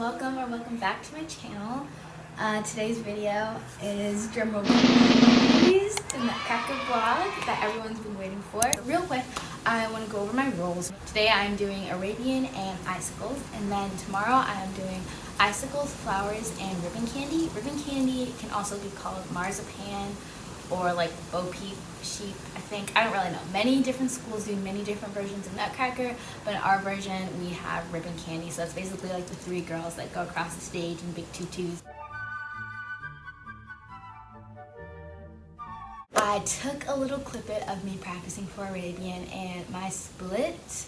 welcome back to my channel. Today's video is drumroll please, the Nutcracker vlog that everyone's been waiting for. Real quick, I want to go over my roles. Today I'm doing Arabian and icicles, and then tomorrow I am doing icicles, flowers, and ribbon candy. Ribbon candy can also be called marzipan or like bo peep, sheep, I think. I don't really know. Many different schools do many different versions of Nutcracker, but in our version we have ribbon candy. So it's basically like the three girls that go across the stage in big tutus. I took a little clip of me practicing for Arabian, and my split,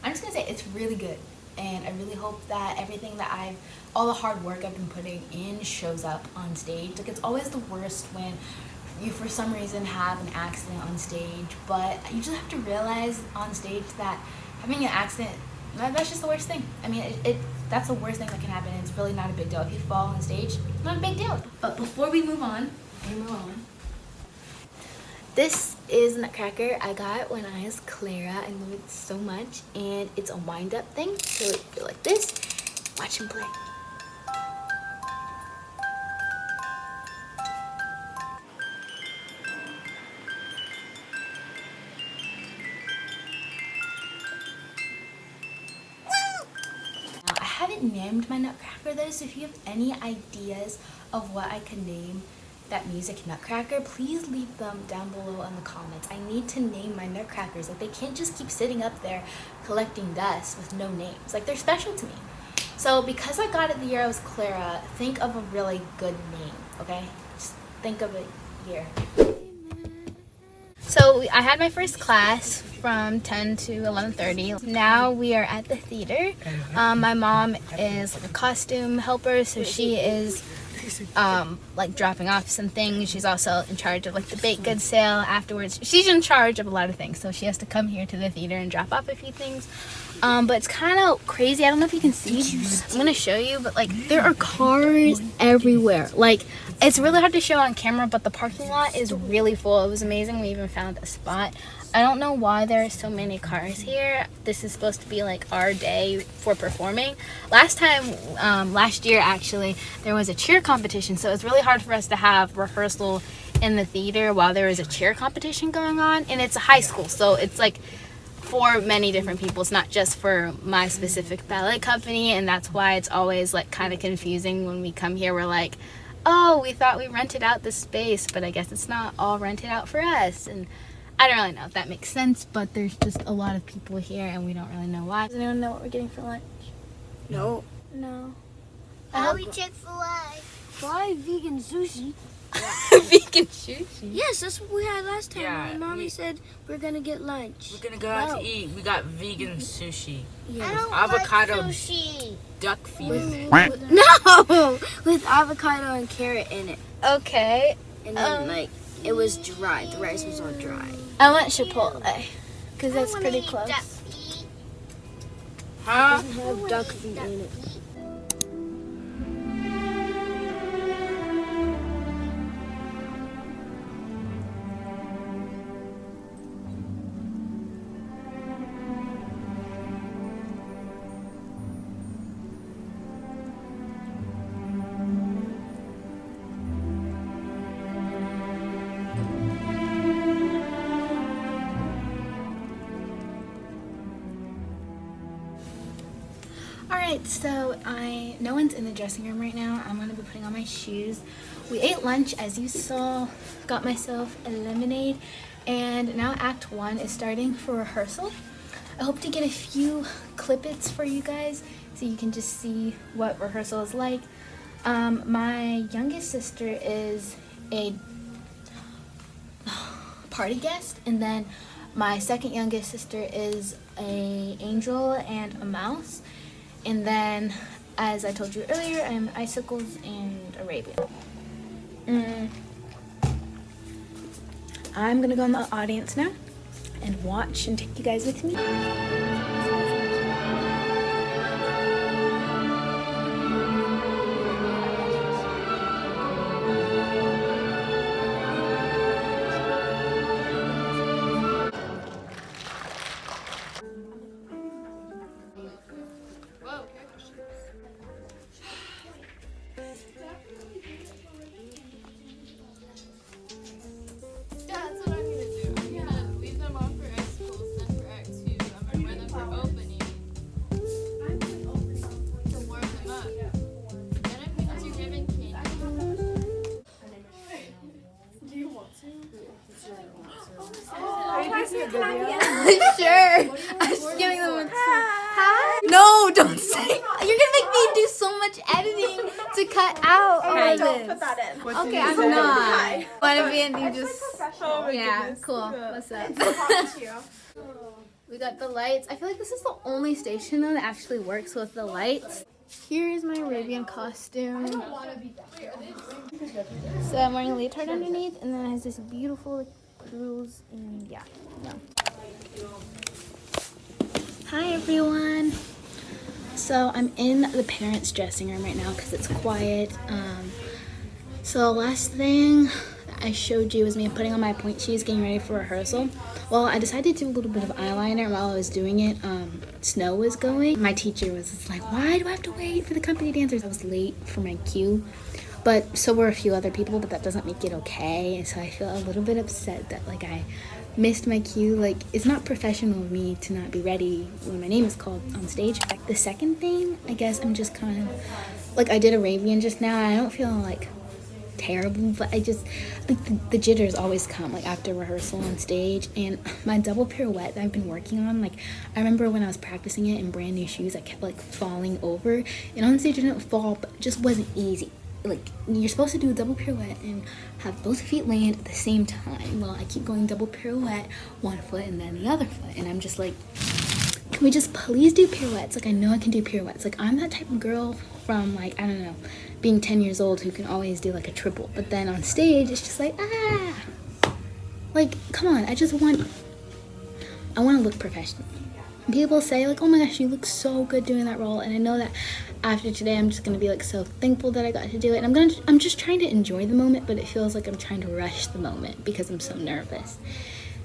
I'm just gonna say it's really good. And I really hope that everything that all the hard work I've been putting in shows up on stage. Like, it's always the worst when you for some reason have an accident on stage, but you just have to realize on stage that having an accident, that's just the worst thing. I mean, that's the worst thing that can happen. It's really not a big deal. If you fall on stage, not a big deal. But before we move on, this is Nutcracker I got when I was Clara. I love it so much, and it's a wind-up thing. So you go like this, watch him play. Now, I haven't named my Nutcracker though, so if you have any ideas of what I could name that music Nutcracker, please leave them down below in the comments. I need to name my Nutcrackers. Like, they can't just keep sitting up there collecting dust with no names. Like, they're special to me. So because I got it the year I was Clara, think of a really good name, okay? Just think of it here. So I had my first class from 10 to 11:30. Now we are at the theater. My mom is like a costume helper, so she is like dropping off some things. She's also in charge of like the baked goods sale afterwards. She's in charge of a lot of things, so she has to come here to the theater and drop off a few things. But it's kind of crazy. I don't know if you can see. I'm gonna show you, but like there are cars everywhere. Like, it's really hard to show on camera, but the parking lot is really full. It was amazing. We even found a spot. I don't know why there are so many cars here. This is supposed to be like our day for performing. Last year actually, there was a cheer competition, so it's really hard for us to have rehearsal in the theater while there is a cheer competition going on. And it's a high school, so it's like for many different people. It's not just for my specific ballet company, and that's why it's always like kind of confusing when we come here. We're like, oh, we thought we rented out the space, but I guess it's not all rented out for us. And I don't really know if that makes sense, but there's just a lot of people here and we don't really know why. Does anyone know what we're getting for lunch? No. No. Probably Chick-fil-A. Why vegan sushi? Vegan sushi? Yes, that's what we had last time. Yeah, My mommy said we're gonna get lunch. We're gonna go out to eat. We got vegan sushi. Yes. I don't avocado like sushi. Duck feet. No! With avocado and carrot in it. Okay. And then it was dry. The rice was all dry. I want Chipotle, because that's pretty close. Huh? It doesn't have duck feet in it. Alright, so no one's in the dressing room right now. I'm going to be putting on my shoes. We ate lunch, as you saw, got myself a lemonade, and now Act 1 is starting for rehearsal. I hope to get a few clip-its for you guys so you can just see what rehearsal is like. My youngest sister is a party guest, and then my second youngest sister is an angel and a mouse. And then, as I told you earlier, I'm icicles and Arabian. I'm gonna go in the audience now and watch and take you guys with me. cut out all of Don't this. put that in. Okay, I'm not. Want to be and you just. Yeah, cool. What's up? We got the lights. I feel like this is the only station though that actually works with the lights. Here's my Arabian costume. So I'm wearing a leotard underneath, and then it has this beautiful like, rules, and yeah. No. Hi everyone. So I'm in the parents' dressing room right now because it's quiet. So last thing I showed you was me putting on my point shoes, getting ready for rehearsal. Well, I decided to do a little bit of eyeliner while I was doing it. Snow was going. My teacher was just like, why do I have to wait for the company dancers? I was late for my cue, but so were a few other people, but that doesn't make it okay. And so I feel a little bit upset that like I missed my cue. Like, it's not professional of me to not be ready when my name is called on stage. Like, the second thing, I guess I'm just kind of, like, I did Arabian just now. I don't feel like terrible, but I just like the jitters always come like after rehearsal on stage. And my double pirouette that I've been working on, like I remember when I was practicing it in brand new shoes, I kept like falling over, and on stage I didn't fall, but it just wasn't easy. Like, you're supposed to do a double pirouette and have both feet land at the same time. Well, I keep going double pirouette, one foot and then the other foot, and I'm just like, can we just please do pirouettes? Like, I know I can do pirouettes. Like, I'm that type of girl from like, I don't know, being 10 years old who can always do like a triple, but then on stage it's just like, like, come on, I want to look professional. People say like, oh my gosh, you look so good doing that role, and I know that after today I'm just gonna be like so thankful that I got to do it, and I'm just trying to enjoy the moment, but it feels like I'm trying to rush the moment because I'm so nervous.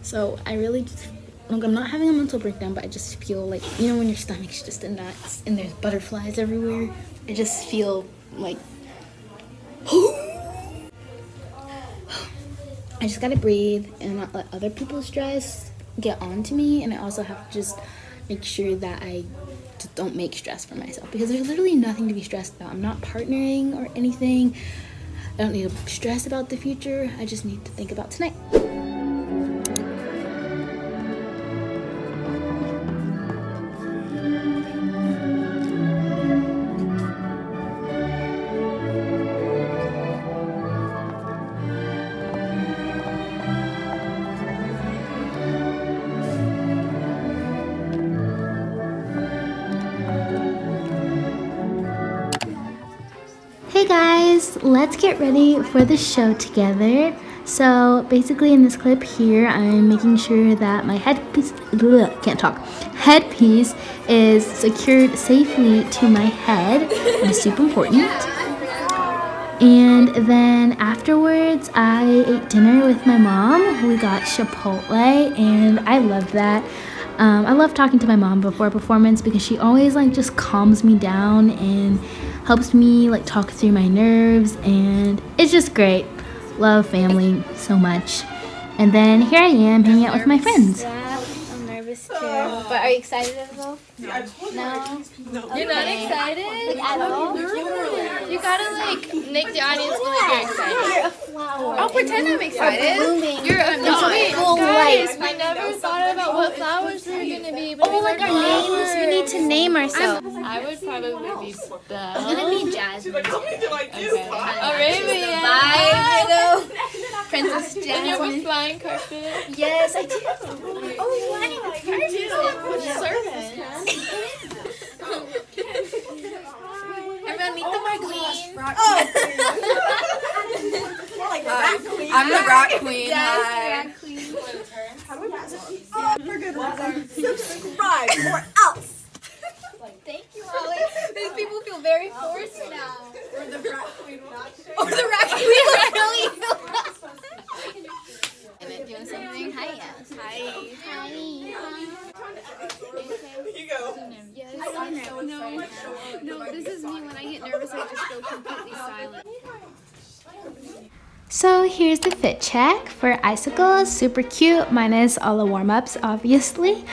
So I really just, like, I'm not having a mental breakdown, but I just feel like, you know, when your stomach's just in knots and there's butterflies everywhere, I just feel like I just gotta breathe and not let other people's stress get onto me, and I also have to just make sure that I just don't make stress for myself, because there's literally nothing to be stressed about. I'm not partnering or anything. I don't need to stress about the future. I just need to think about tonight. Hey guys, let's get ready for the show together. So basically in this clip here, I'm making sure that my headpiece is secured safely to my head. It's super important. And then afterwards, I ate dinner with my mom. We got Chipotle, and I love that. I love talking to my mom before a performance because she always like just calms me down and helps me like talk through my nerves, and it's just great. Love family so much. And then here I am hanging out with my friends. I'm nervous too. But are you excited to go? No. You're not excited? Like at all? You gotta like make the audience believe you're excited. You're a flower. I'll pretend I'm excited. You're a no. Guys, we never thought about what flowers we were gonna be. Oh, like our names. We need to name ourselves. I would probably be Belle. I'm gonna be Jasmine. Okay. Arabian. Bye, Princess Jasmine. And you have a flying carpet? Yes, I do. Oh, flying carpet. Servant. Everyone meet the queen. More like the rat queen. I'm the rat queen. Yes, rat queen. For good reason. Subscribe or else. Thank you, Ollie. These people feel very forced now. Or the rat queen will not show. Or the rat queen really. Do you want something? Hi, yes. Hi. You go. No, this is me. When I get nervous, I just go completely silent. So here's the fit check for Icicles. Super cute, minus all the warm-ups, obviously.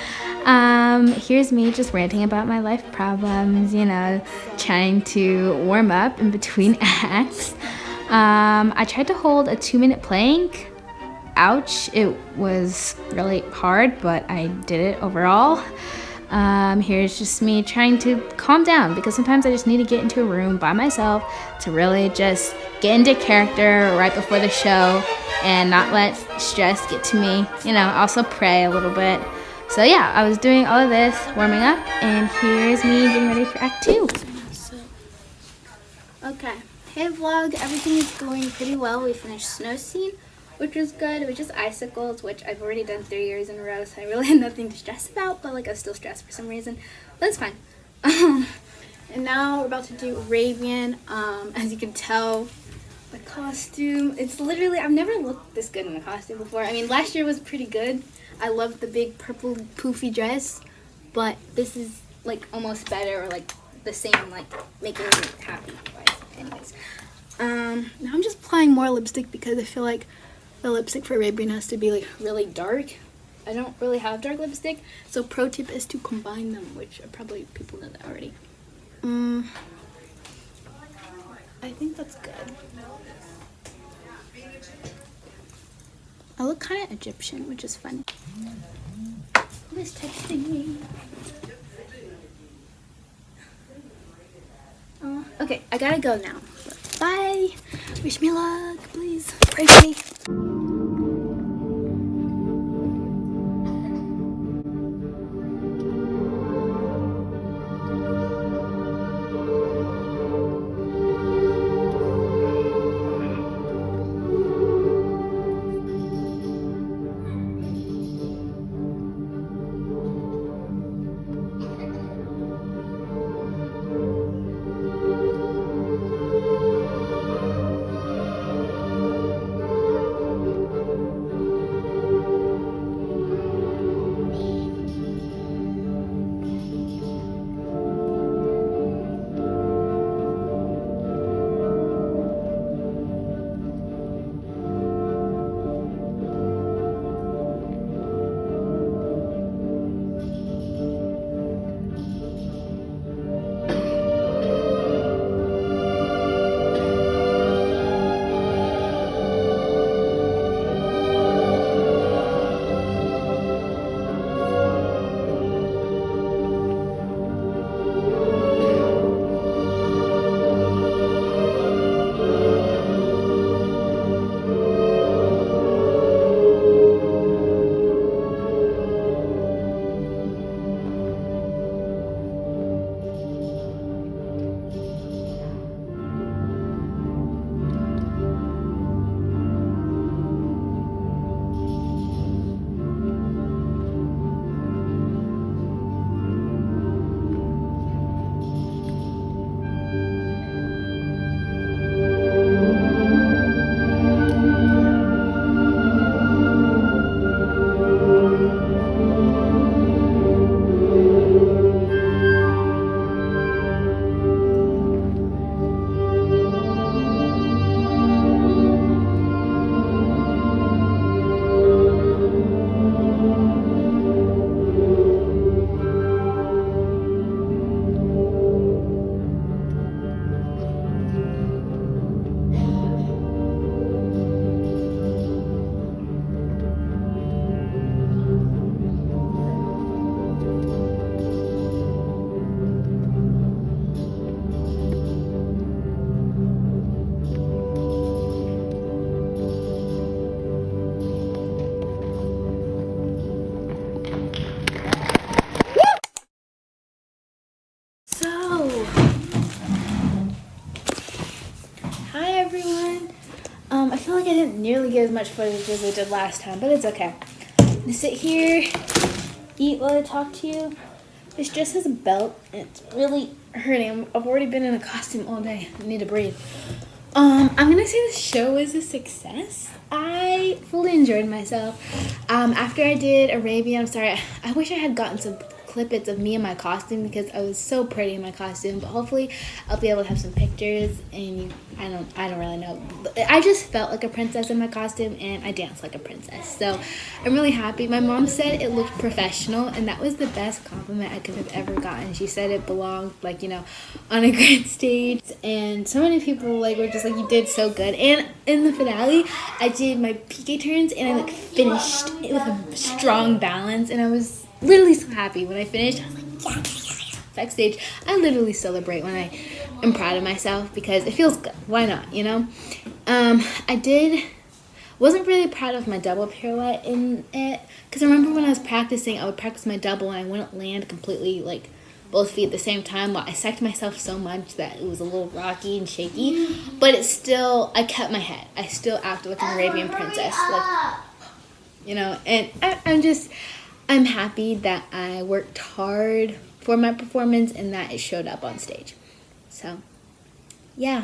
Here's me just ranting about my life problems, you know, trying to warm up in between acts. I tried to hold a 2-minute plank. Ouch, it was really hard, but I did it overall. Here's just me trying to calm down because sometimes I just need to get into a room by myself to really just get into character right before the show and not let stress get to me. You know, also pray a little bit. So yeah, I was doing all of this, warming up, and here's me getting ready for Act 2. Okay, hey vlog, everything is going pretty well. We finished snow scene, which was good. It was just icicles, which I've already done 3 years in a row, so I really had nothing to stress about, but like I was still stressed for some reason, but it's fine. And now we're about to do Arabian. As you can tell, the costume, it's literally, I've never looked this good in a costume before. I mean, last year was pretty good. I loved the big purple poofy dress, but this is like almost better, or like the same, like making me happy. Anyways, now I'm just applying more lipstick because I feel like the lipstick for Arabian has to be like really dark. I don't really have dark lipstick, so pro tip is to combine them, which probably people know that already. I think that's good. I look kind of Egyptian, which is funny. Who is texting me? Okay, I gotta go now. Bye. Wish me luck, please. Pray for me. Hi everyone. I feel like I didn't nearly get as much footage as I did last time, but it's okay. I'm gonna sit here, eat while I talk to you. This dress has a belt and it's really hurting. I've already been in a costume all day. I need to breathe. I'm gonna say the show was a success. I fully enjoyed myself. After I did Arabian, I'm sorry, I wish I had gotten some clippets of me in my costume because I was so pretty in my costume, but hopefully I'll be able to have some pictures, and I don't really know. I just felt like a princess in my costume and I danced like a princess, so I'm really happy. My mom said it looked professional, and that was the best compliment I could have ever gotten. She said it belonged, like, you know, on a great stage, and so many people like were just like, you did so good. And in the finale I did my PK turns and I like finished it with a strong balance, and I was literally so happy when I finished. I was like, backstage. I literally celebrate when I am proud of myself because it feels good. Why not, you know? Wasn't really proud of my double pirouette in it because I remember when I was practicing, I would practice my double and I wouldn't land completely like both feet at the same time. Well, I psyched myself so much that it was a little rocky and shaky, but it's still, I kept my head. I still acted like an Arabian princess, like, you know, and I'm happy that I worked hard for my performance and that it showed up on stage. So, yeah.